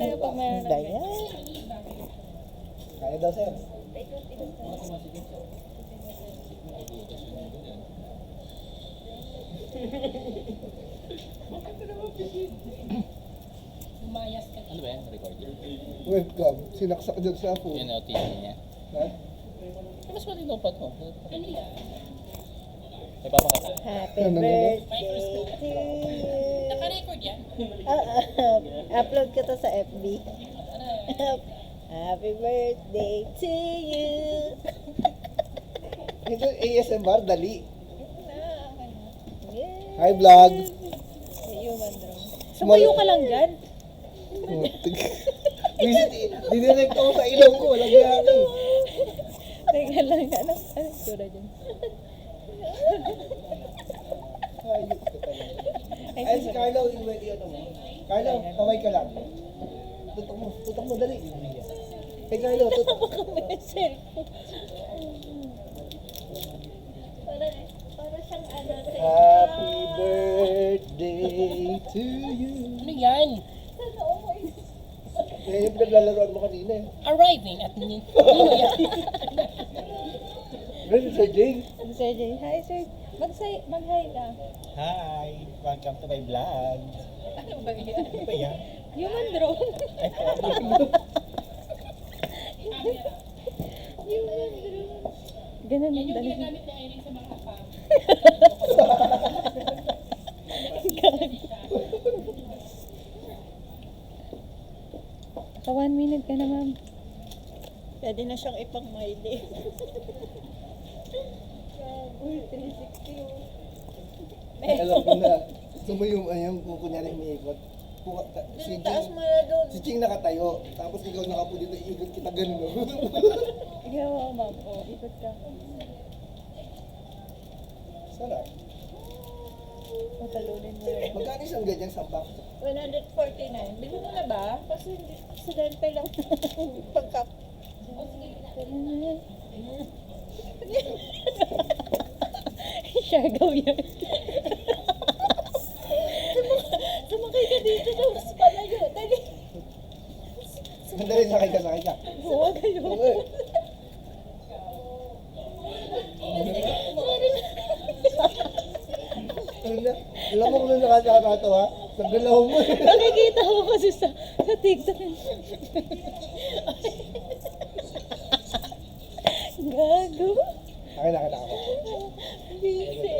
kayo pag mayroon ng Daya. Kaya daw, sir. Umayas ka. Ano ba yan? Recording? Webcam. Sinaksak dyan sa phone. Yun OTG niya. Ha? Mas malinaw pa to. Ano yan? May papakata. Happy Ano, ano, ano? birthday to you. Naka-record yan? Upload ko to sa FB. Happy birthday to you. Ito ASMR, dali. Yeah. Hi, vlog. Human drone. Sumayo ka lang dyan. Visit, dinirect ako sa ilong ko. Walang gana eh. Teka lang, anong tura dyan? Ayos ka talaga. Ay, si Carlo, yung ready ano mo. Carlo, kaway ka lang. Tutok mo, dali. Hey, Carlo, tutok. Para siyang ano. Happy birthday to you. Ano yan? Yan yung pinaglalaroan mo kanina eh. Arriving at Nino yan. Ano Sir Jay? Sir Jay, hi sir. Mag-hi ka. Hi! Welcome to my vlog. Ano ba yan? Ano ba yan? Human drone. Human drone. Ganun Yan ang yung dali. ginagamit ni Irene sa mga hapang. Sa 1 minute ka na, ma'am. Pwede na siyang ipang-maili. Uy, 360. Alam ko na. Gusto mo yung ayun, kung kunyari umiikot. Si Taas Ching, mo na doon. si Ching nakatayo. Tapos ikaw nakapo dito, ikot kita ganun. Ikaw, ma'am. O, ikot ka. Sarap. Patalunin mo yun. Magkano isang ganyang sambak? 149. Bili mo na ba? Kasi hindi aksidente lang. Pagkap. Siagaw yan. Sumakay ka dito daw. Mas palayo. Dali. Sandali, sakay ka, sakay ka. Huwag kayo. Okay. Ano na? Alam mo kung ano nakakakato ha? Nagdalaw mo eh. Nakikita ko kasi sa TikTok. Gago. Akin na, kita ako. Busy.